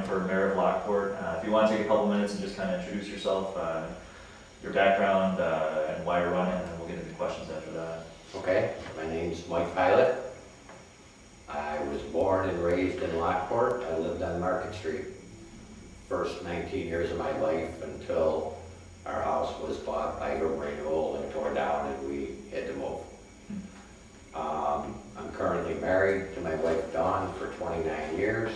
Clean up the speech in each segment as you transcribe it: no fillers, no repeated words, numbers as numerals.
For Mayor of Lockport. If you want to take a couple minutes and just kind of introduce yourself, your background, and why you're running, and then we'll get into questions after that. Okay, my name's Mike Pillot. I was born and raised in Lockport. I lived on Market Street first 19 years of my life until our house was bought by a renewal and tore down and we had to move. I'm currently married to my wife Dawn for 29 years.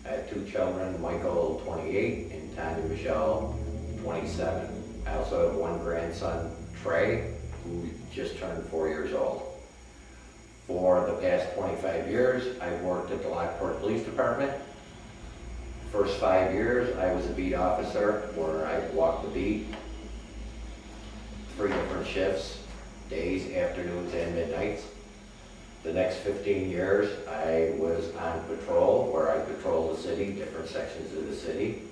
I have two children, Michael 28 and Tanya Michelle 27. I also have one grandson, Trey, who just turned 4 years old. For the past 25 years, I've worked at the Lockport Police Department. First 5 years, I was a beat officer where I walked the beat, 3 different shifts, days, afternoons, and midnights. The next 15 years, I was on patrol, where I patrolled the city, different sections of the city,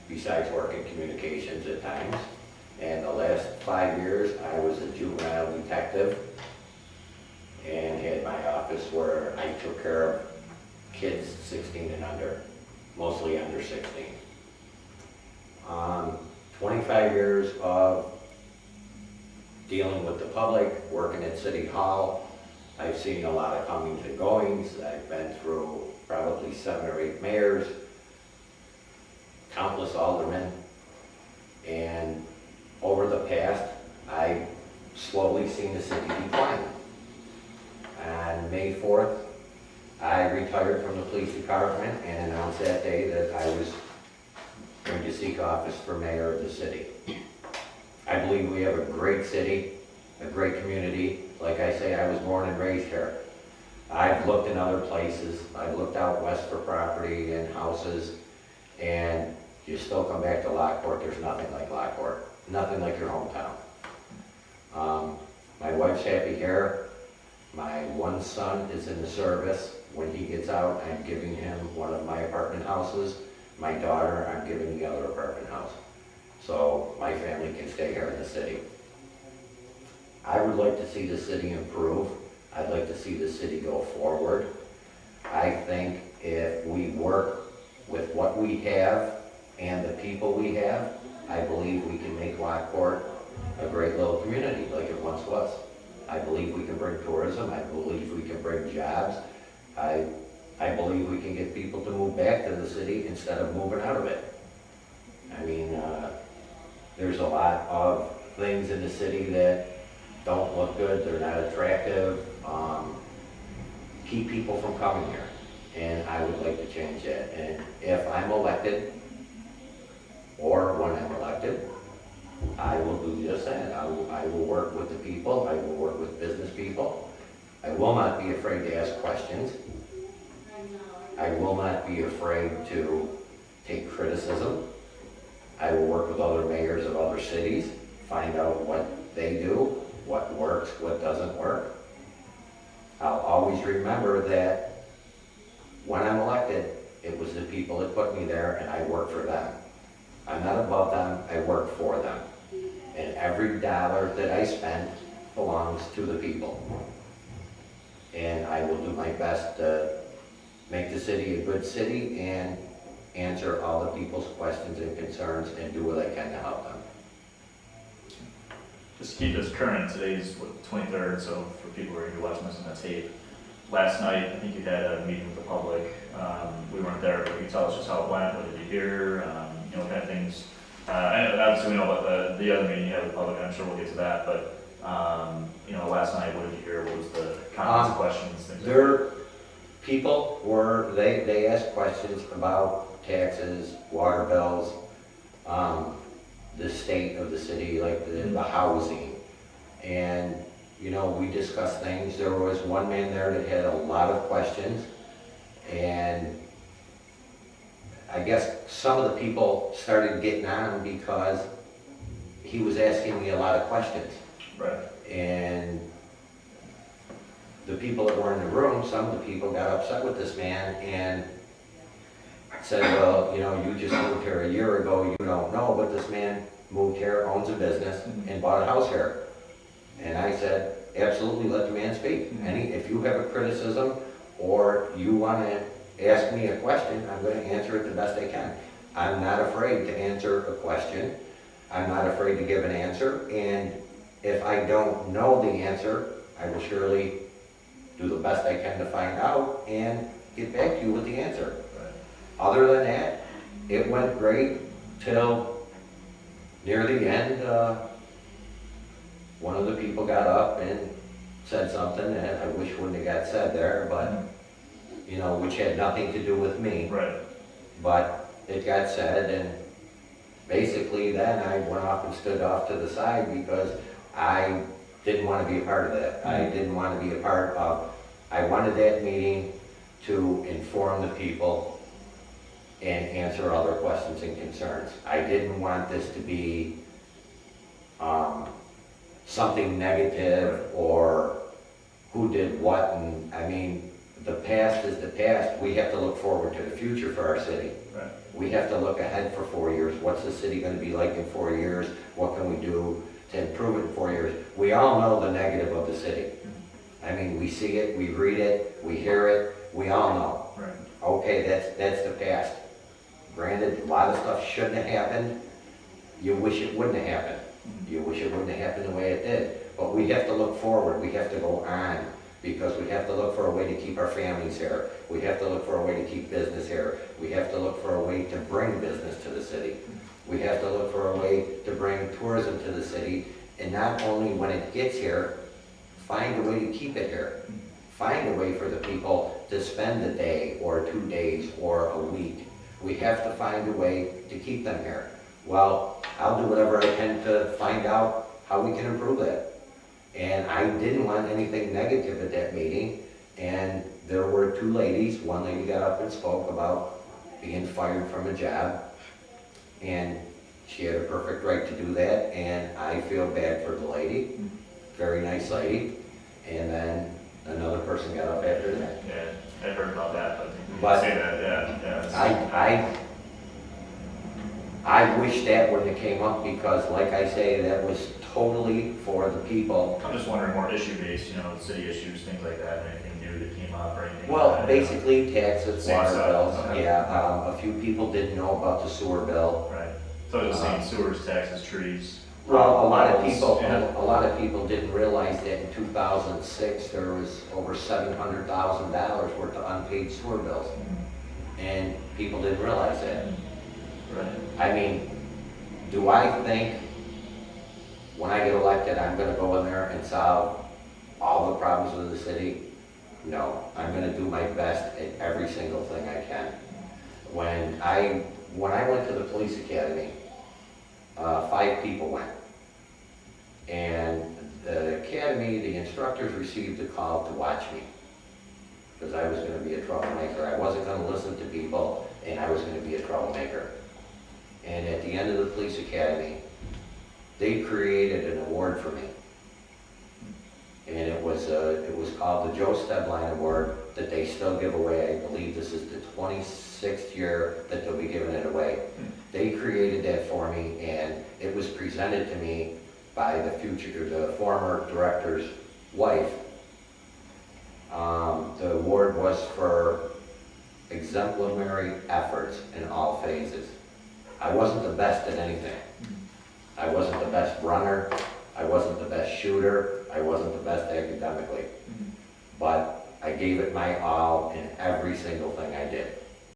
besides working communications at times. And the last 5 years, I was a juvenile detective and had my office where I took care of kids 16 and under, mostly under 16. 25 years of dealing with the public, working at City Hall. I've seen a lot of comings and goings. I've been through probably 7 or 8 mayors, countless aldermen, and over the past, I've slowly seen the city decline. On May 4th, I retired from the police department and announced that day that I was going to seek office for mayor of the city. I believe we have a great city, a great community. Like I say, I was born and raised here. I've looked in other places. I've looked out west for property and houses, and you still come back to Lockport, there's nothing like Lockport. Nothing like your hometown. My wife's happy here. My one son is in the service. When he gets out, I'm giving him one of my apartment houses. My daughter, I'm giving the other apartment house. So my family can stay here in the city. I would like to see the city improve. I'd like to see the city go forward. I think if we work with what we have and the people we have, I believe we can make Lockport a great little community like it once was. I believe we can bring tourism. I believe we can bring jobs. I believe we can get people to move back to the city instead of moving out of it. I mean, there's a lot of things in the city that don't look good, they're not attractive, keep people from coming here. And I would like to change that. And if I'm elected, or when I'm elected, I will do just that. I will work with the people, I will work with business people. I will not be afraid to ask questions. I will not be afraid to take criticism. I will work with other mayors of other cities, find out what they do, what works, what doesn't work. I'll always remember that when I'm elected, it was the people that put me there and I work for them. I'm not above them, I work for them. And every dollar that I spend belongs to the people. And I will do my best to make the city a good city and answer all the people's questions and concerns and do what I can to help them. Just to keep this current, today's what, 23rd, so for people who are going to be watching this on the tape, last night I think you had a meeting with the public. We weren't there, but can you tell us just how it went? What did you hear? What kind of things? I know, obviously we know about the other meeting you had with the public, and I'm sure we'll get to that, but last night, what did you hear? What was the comments, questions, things like that? People were, they asked questions about taxes, water bills, the state of the city, like the housing. And, we discussed things. There was one man there that had a lot of questions. And I guess some of the people started getting on him because he was asking me a lot of questions. Right. And the people that were in the room, some of the people got upset with this man and said, well, you just moved here a year ago, you don't know, but this man moved here, owns a business, and bought a house here. And I said, absolutely, let the man speak. If you have a criticism or you want to ask me a question, I'm gonna answer it the best I can. I'm not afraid to answer a question. I'm not afraid to give an answer, and if I don't know the answer, I will surely do the best I can to find out and get back to you with the answer. Right. Other than that, it went great till near the end. One of the people got up and said something that I wish wouldn't have got said there, but, you know, which had nothing to do with me. Right. But it got said, and basically then I went off and stood off to the side because I didn't want to be a part of that. I didn't want to be a part of, I wanted that meeting to inform the people and answer other questions and concerns. I didn't want this to be something negative or who did what, and I mean, the past is the past. We have to look forward to the future for our city. Right. We have to look ahead for 4 years. What's the city going to be like in 4 years? What can we do to improve it in 4 years? We all know the negative of the city. I mean, we see it, we read it, we hear it, we all know. Right. Okay, that's the past. Granted, a lot of stuff shouldn't have happened. You wish it wouldn't have happened. You wish it wouldn't have happened the way it did. But we have to look forward. We have to go on, because we have to look for a way to keep our families here. We have to look for a way to keep business here. We have to look for a way to bring business to the city. We have to look for a way to bring tourism to the city, and not only when it gets here, find a way to keep it here. Find a way for the people to spend a day or 2 days or a week. We have to find a way to keep them here. Well, I'll do whatever I can to find out how we can improve that. And I didn't want anything negative at that meeting, and there were 2 ladies. One lady got up and spoke about being fired from a job, and she had a perfect right to do that, and I feel bad for the lady. Very nice lady. And then another person got up after that. Yeah, I heard about that, but you But say that, yeah. I wish that wouldn't have came up, because like I say, that was totally for the people. I'm just wondering, more issue-based, you know, city issues, things like that, anything new that came up or anything? Well, like that, basically taxes, Same water stuff, bills, okay. yeah. A few people didn't know about the sewer bill. Right. So it's the same sewers, taxes, trees. Well, a lot of wells, people, yeah. a lot of people didn't realize that in 2006, there was over $700,000 worth of unpaid sewer bills. And people didn't realize that. Right. I mean, do I think when I get elected, I'm gonna go in there and solve all the problems of the city? No, I'm gonna do my best at every single thing I can. When I went to the police academy, 5 people went. And the academy, the instructors received a call to watch me, because I was gonna be a troublemaker. I wasn't gonna listen to people, and I was gonna be a troublemaker. And at the end of the police academy, they created an award for me. And it was called the Joe Stebline Award, that they still give away. I believe this is the 26th year that they'll be giving it away. They created that for me, and it was presented to me by the former director's wife. The award was for exemplary efforts in all phases. I wasn't the best at anything. I wasn't the best runner. I wasn't the best shooter. I wasn't the best academically. But I gave it my all in every single thing I did.